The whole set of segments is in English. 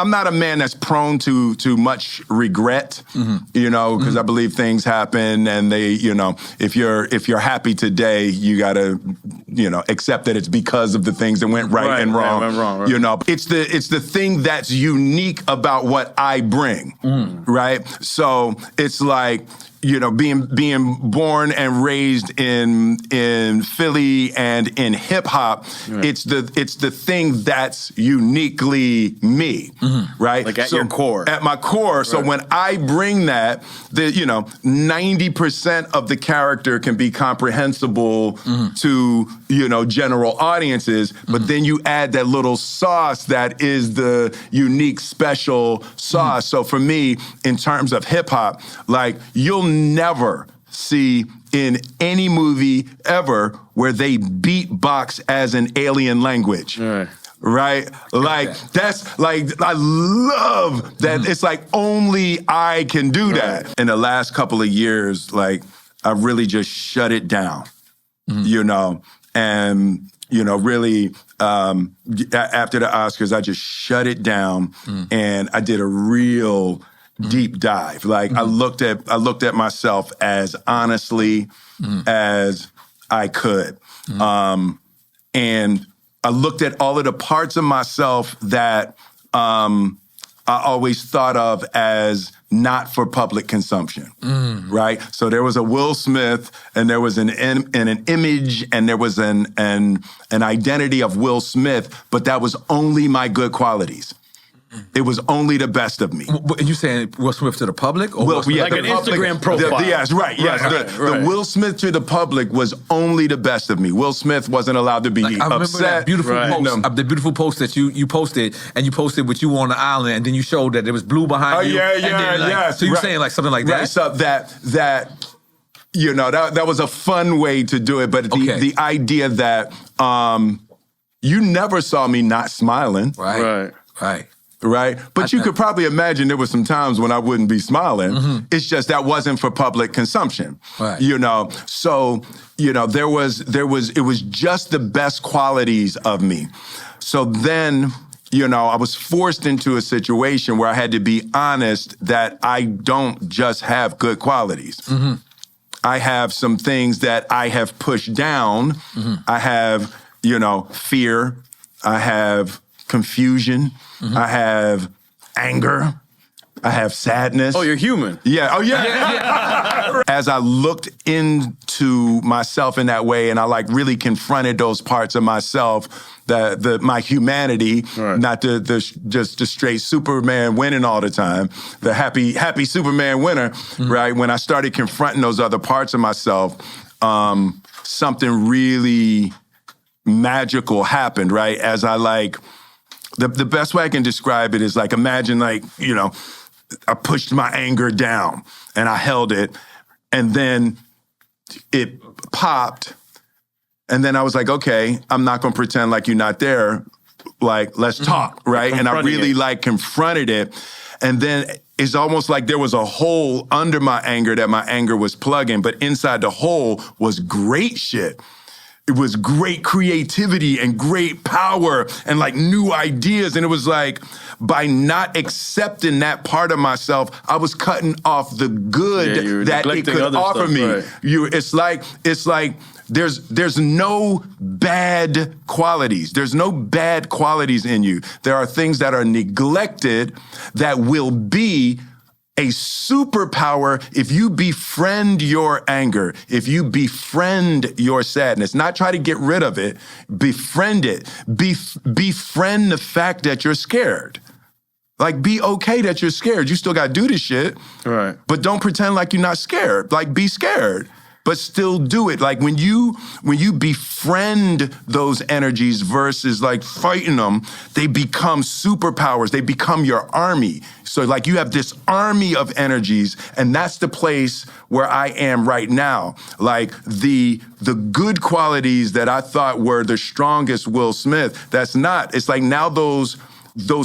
I'm not a man that's prone to much regret, because I believe things happen and they, if you're happy today, you gotta, accept that it's because of the things that went right and wrong. Right. It's the thing that's unique about what I bring, right? So it's like, being born and raised in Philly and in hip hop, it's the thing that's uniquely me, right? Like at your core. At my core. Right. So when I bring that, 90% of the character can be comprehensible to, general audiences, but then you add that little sauce that is the unique, special sauce. So for me, in terms of hip hop, like you'll never see in any movie ever where they beatbox as an alien language. Right? Like, that's like, I love that. It's like only I can do that. In the last couple of years, like, I really just shut it down, and, really, after the Oscars, I just shut it down and I did a real deep dive. Like I looked at myself as honestly as I could. And I looked at all of the parts of myself that I always thought of as not for public consumption, right? So there was a Will Smith, and there was an image, and there was an identity of Will Smith, but that was only my good qualities. It was only the best of me. And you saying Will Smith to the public? Or like an Instagram profile. Yes, right. Yes, the Will Smith to the public was only the best of me. Will Smith wasn't allowed to be upset. I remember that beautiful post, the beautiful post that you posted, and you posted with you on the island, and then you showed that there was blue behind you. So you're saying like something like that? Right, so that was a fun way to do it, but the idea that you never saw me not smiling. Right? But you could probably imagine there were some times when I wouldn't be smiling. It's just that wasn't for public consumption. So, it was just the best qualities of me. So then, I was forced into a situation where I had to be honest that I don't just have good qualities. I have some things that I have pushed down. I have, fear. I have confusion. I have anger. I have sadness. Oh, you're human. Yeah. Oh, yeah. As I looked into myself in that way, and I really confronted those parts of myself, my humanity, not just the straight Superman winning all the time, the happy Superman winner, right? When I started confronting those other parts of myself, something really magical happened, right? As I the best way I can describe it is imagine I pushed my anger down and I held it, and then it popped, and then I was like, okay, I'm not gonna pretend like you're not there. Let's talk, right? And I really confronted it, and then it's almost like there was a hole under my anger that my anger was plugging, but inside the hole was great shit. It was great creativity and great power and new ideas. And it was by not accepting that part of myself, I was cutting off the good that it could offer me. Right. It's like there's no bad qualities. There's no bad qualities in you. There are things that are neglected that will be a superpower if you befriend your anger, if you befriend your sadness, not try to get rid of it, befriend it. Befriend the fact that you're scared. Be okay that you're scared. You still got to do this shit. Right. But don't pretend like you're not scared. Be scared, but still do it. When you befriend those energies versus fighting them, they become superpowers. They become your army. So you have this army of energies, and that's the place where I am right now. The good qualities that I thought were the strongest Will Smith, that's not. It's now those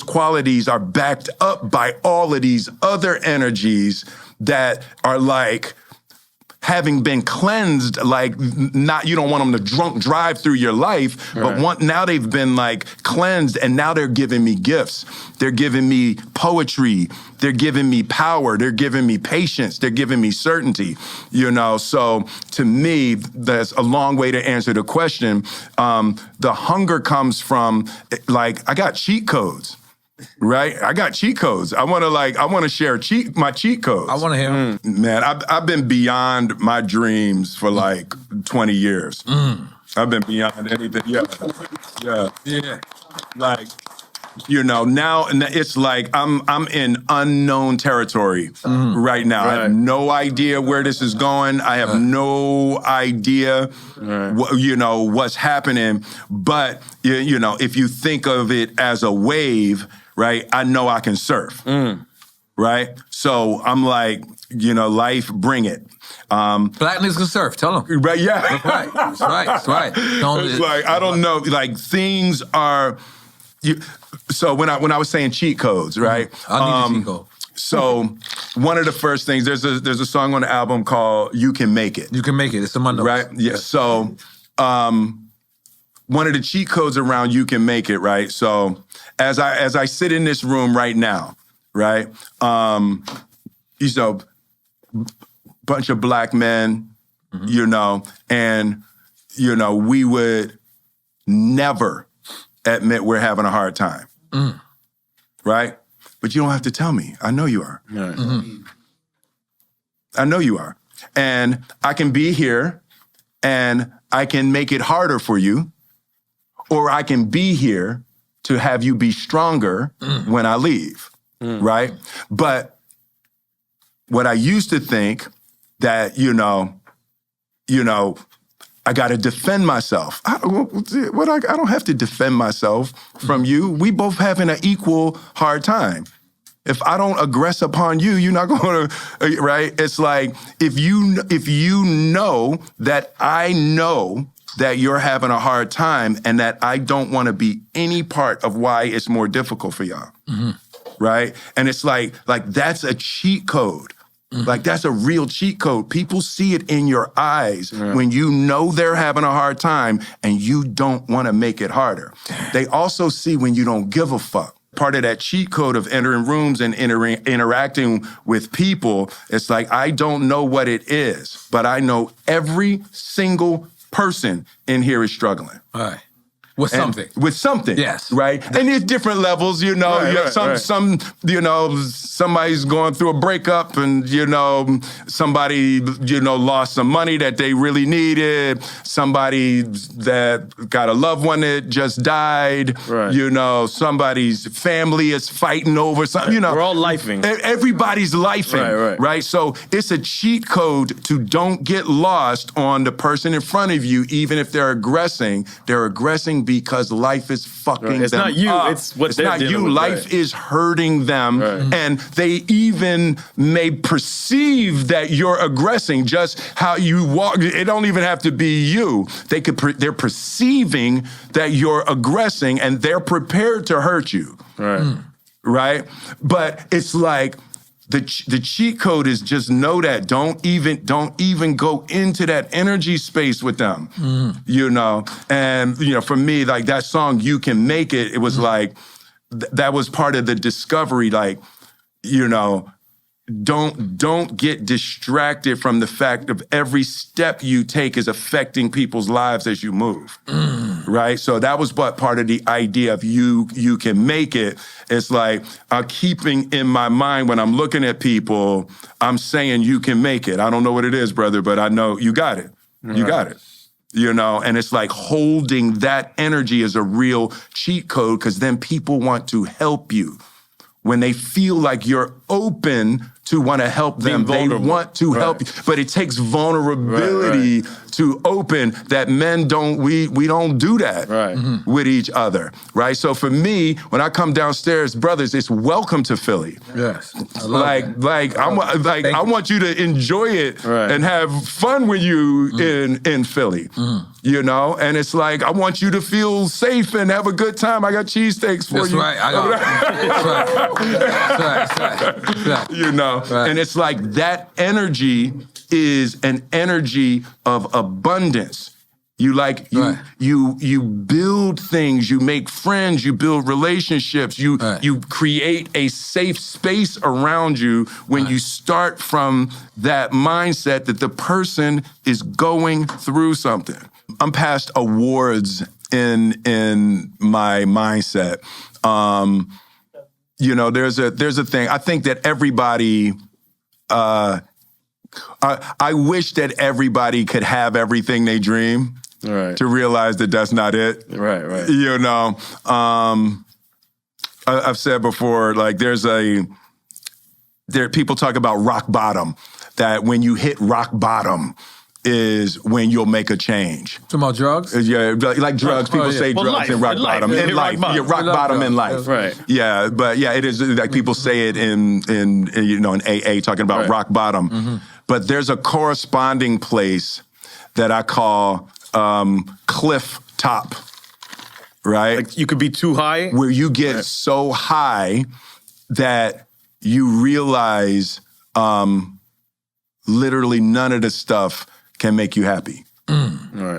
qualities are backed up by all of these other energies that are having been cleansed, like not, you don't want them to drunk drive through your life, but now they've been like cleansed, and now they're giving me gifts. They're giving me poetry. They're giving me power. They're giving me patience. They're giving me certainty, you know? So to me, that's a long way to answer the question. The hunger comes from, like, I got cheat codes. Right, I got cheat codes. I want to share my cheat codes. I want to hear them. Man, I've been beyond my dreams for like 20 years. I've been beyond anything. Yeah. Like, you know, now it's like I'm in unknown territory right now. I have no idea where this is going. I have no idea, you know, what's happening. But you know, if you think of it as a wave, right? I know I can surf, right? So I'm like, you know, life, bring it. Black niggas can surf. Tell them. Right? Yeah. That's right. That's right. It's like, I don't know. Like, things are. So when I was saying cheat codes, right? I need a cheat code. So one of the first things, there's a song on the album called "You Can Make It." You can make it. It's in my notes. Right? Yeah. So one of the cheat codes around "You Can Make It," right? So as I sit in this room right now, right? You know, bunch of black men, you know, and you know, we would never admit we're having a hard time, right? But you don't have to tell me. I know you are. I know you are. And I can be here and I can make it harder for you, or I can be here to have you be stronger when I leave, right? But what I used to think that, you know, I got to defend myself. I don't have to defend myself from you. We both having an equal hard time. If I don't aggress upon you, you're not going to, right? It's like, if you know that I know that you're having a hard time and that I don't want to be any part of why it's more difficult for y'all, right? And it's like that's a cheat code. Like, that's a real cheat code. People see it in your eyes when you know they're having a hard time and you don't want to make it harder. They also see when you don't give a fuck. Part of that cheat code of entering rooms and interacting with people, it's like, I don't know what it is, but I know every single person in here is struggling. All right. With something. With something. Yes. Right? And there's different levels, you know. Some, you know, somebody's going through a breakup and, you know, somebody, you know, lost some money that they really needed. Somebody that got a loved one that just died. You know, somebody's family is fighting over something, you know. We're all lifing. Everybody's lifing. Right? So it's a cheat code to don't get lost on the person in front of you, even if they're aggressing. They're aggressing because life is fucking it's them not you, up. it's what it's they're not dealing you. with, Life is hurting them, and they even may perceive that you're aggressing. Just how you walk, it don't even have to be you. They're perceiving that you're aggressing, and they're prepared to hurt you. Right? But it's like, the cheat code is just know that. Don't even go into that energy space with them, you know? And, you know, for me, like that song, "You Can Make It," it was like, that was part of the discovery, like, you know, don't get distracted from the fact of every step you take is affecting people's lives as you move, right? So that was but part of the idea of you can make it. It's like, I'm keeping in my mind when I'm looking at people, I'm saying you can make it. I don't know what it is, brother, but I know you got it. You got it. You know, and it's like holding that energy is a real cheat code, because then people want to help you. When they feel like you're open to want to help them, they want to help you. But it takes vulnerability to open that men don't, we don't do that with each other, right? So for me, when I come downstairs, brothers, it's welcome to Philly. Yes. I want you to enjoy it and have fun with you in Philly. You know, and it's like, I want you to feel safe and have a good time. I got cheesesteaks for you. That's right. That's right. You know, and it's like that energy is an energy of abundance. You you build things, you make friends, you build relationships, you create a safe space around you when you start from that mindset that the person is going through something. I'm past awards in my mindset. There's a thing. I think that everybody I wish that everybody could have everything they dream. Right. To realize that that's not it. Right. I've said before, like people talk about rock bottom, that when you hit rock bottom is when you'll make a change. Talking about drugs? Yeah, like drugs. People say drugs and rock bottom. In life. Yeah, rock bottom in life. Right. Yeah, but yeah, it is like people say it in AA talking about rock bottom. Mm-hmm. But there's a corresponding place that I call cliff top, right? Like you could be too high? Where you get so high that you realize literally none of the stuff can make you happy.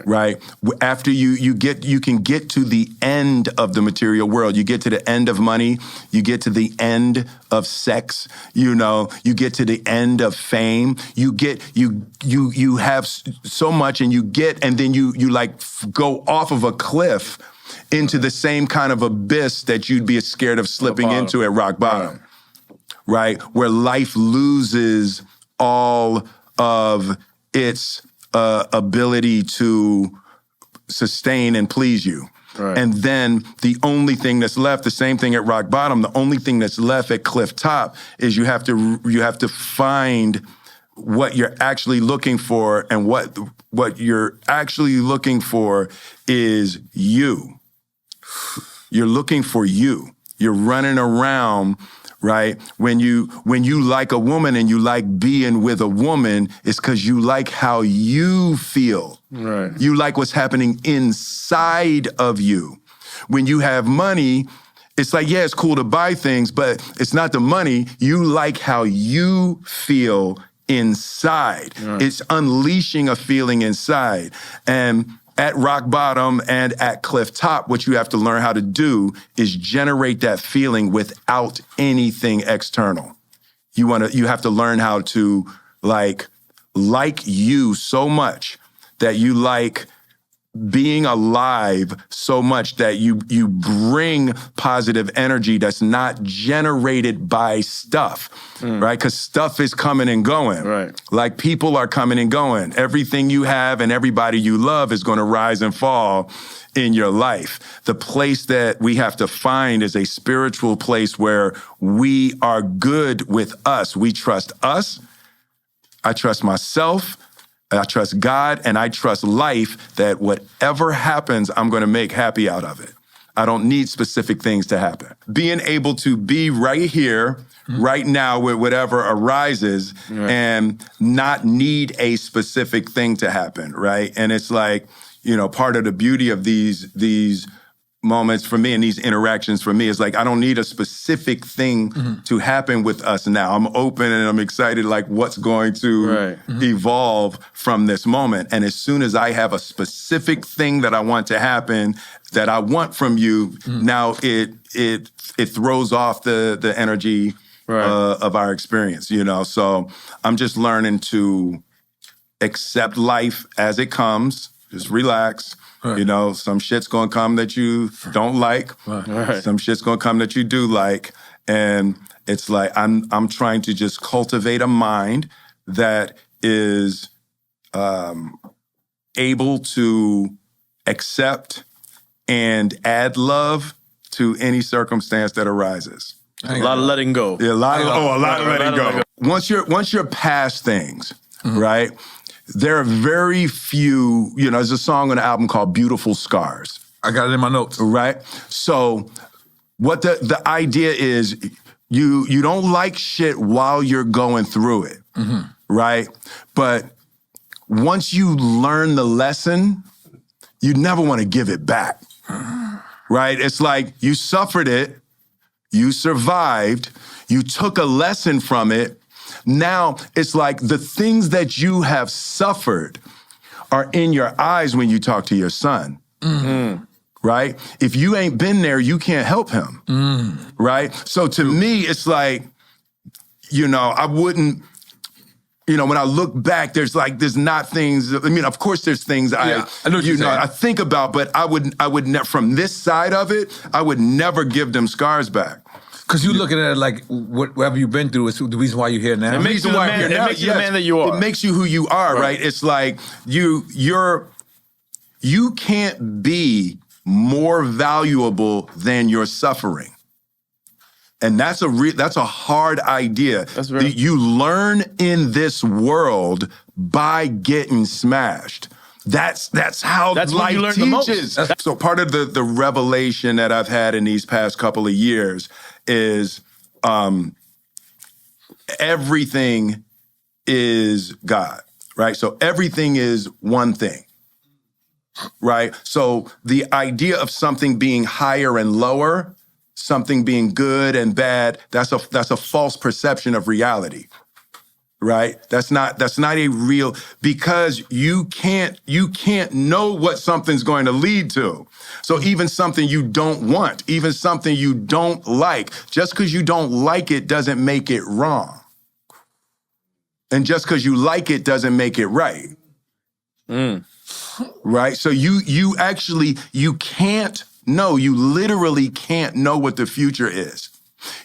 Right? After you can get to the end of the material world. You get to the end of money. You get to the end of sex. You get to the end of fame. You have so much, and then you like go off of a cliff into the same kind of abyss that you'd be scared of slipping into at rock bottom. Right? Where life loses all of its ability to sustain and please you. Right. And then the only thing that's left, the same thing at rock bottom, the only thing that's left at cliff top is you have to find what you're actually looking for, and what you're actually looking for is you. You're looking for you. You're running around. Right? When you like a woman and you like being with a woman, it's because you like how you feel. Right. You like what's happening inside of you. When you have money, it's like, yeah, it's cool to buy things, but it's not the money. You like how you feel inside. Right. It's unleashing a feeling inside. And at rock bottom and at cliff top, what you have to learn how to do is generate that feeling without anything external. You have to learn how to like you so much that you like being alive so much that you bring positive energy that's not generated by stuff, right? Because stuff is coming and going. Right. Like people are coming and going. Everything you have and everybody you love is going to rise and fall in your life. The place that we have to find is a spiritual place where we are good with us. We trust us. I trust myself. I trust God, and I trust life that whatever happens, I'm going to make happy out of it. I don't need specific things to happen. Being able to be right here, right now, with whatever arises, and not need a specific thing to happen, right? And it's like, part of the beauty of these moments for me and these interactions for me is like, I don't need a specific thing to happen with us now. I'm open and I'm excited, like what's going to evolve from this moment. And as soon as I have a specific thing that I want to happen, that I want from you, now it throws off the energy of our experience, So I'm just learning to accept life as it comes, just relax. Right. Some shit's gonna come that you don't like. Right. Some shit's gonna come that you do like. And it's like I'm trying to just cultivate a mind that is able to accept and add love to any circumstance that arises. A lot of letting go. Yeah, a lot of letting go. Once you're past things, right? There are very few, there's a song on the album called Beautiful Scars. I got it in my notes. Right? So what the idea is, you don't like shit while you're going through it, right? But once you learn the lesson, you never want to give it back, right? It's like you suffered it, you survived, you took a lesson from it, now it's like the things that you have suffered are in your eyes when you talk to your son. Right? If you ain't been there, you can't help him. Right? So to me, it's like, I wouldn't, when I look back, there's not things, of course there's things I think about, but I would never, from this side of it, I would never give them scars back. Because you're looking at it like whatever you've been through is the reason why you're here now. It makes you the man that you are. It makes you who you are, right? It's like you can't be more valuable than your suffering. And that's a hard idea. That's real. You learn in this world by getting smashed. That's how life you learn teaches. the most. So part of the revelation that I've had in these past couple of years is everything is God, right? So everything is one thing. Right? So the idea of something being higher and lower, something being good and bad, that's a false perception of reality. Right? That's not a real, because you can't know what something's going to lead to. So even something you don't want, even something you don't like, just because you don't like it doesn't make it wrong. And just because you like it doesn't make it right. Right? So you can't know, you literally can't know what the future is.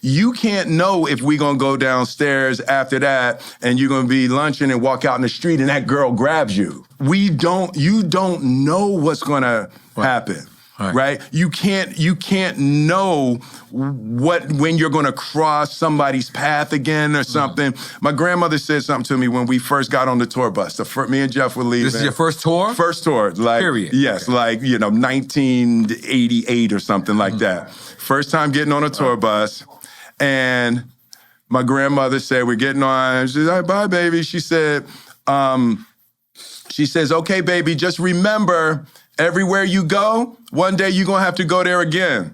You can't know if we're going to go downstairs after that and you're going to be lunching and walk out in the street and that girl grabs you. You don't know what's going to happen. Right? You can't know when you're going to cross somebody's path again or something. My grandmother said something to me when we first got on the tour bus. Me and Jeff were leaving. This is your first tour? First tour. Period. Yes, 1988 or something like that. First time getting on a tour bus. And my grandmother said, we're getting on. She said, bye, baby. She says, okay, baby, just remember, everywhere you go, one day you're going to have to go there again.